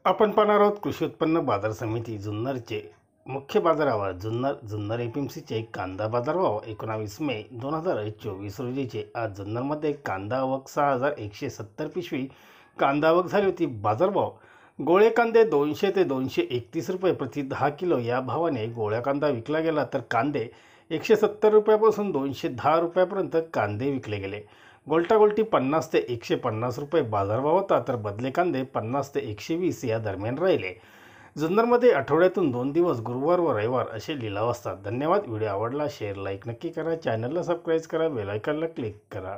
आपण पाहणार आहोत कृषी उत्पन्न बाजार समिती जुन्नरचे मुख्य बाजारावर जुन्नर एपीएमसीचे कांदा बाजारभाव 19 मे 2024 रोजीचे. आज जुन्नरमध्ये कांदा आवक 6170 पिशवी कांदा आवक झाली होती. बाजारभाव गोळे कांदे 200 ते 231 रुपये प्रति 10 किलो या भावाने गोळ्या कांदा विकला गेला, तर कांदे 170 रुपयापासून 210 रुपयापर्यंत कांदे विकले गेले. गोल्टागोल्टी 50 ते 150 रुपये बाजारभाव होता, तर बदले कांदे 50 ते 120 या दरम्यान राहिले. जुन्नरमध्ये आठवड्यातून 2 दिवस गुरुवार व रविवार असे लिलाव असतात. धन्यवाद. व्हिडिओ आवडला शेअर लाईक नक्की करा. चॅनलला सबस्क्राईब करा. बेल आयकॉनला क्लिक करा.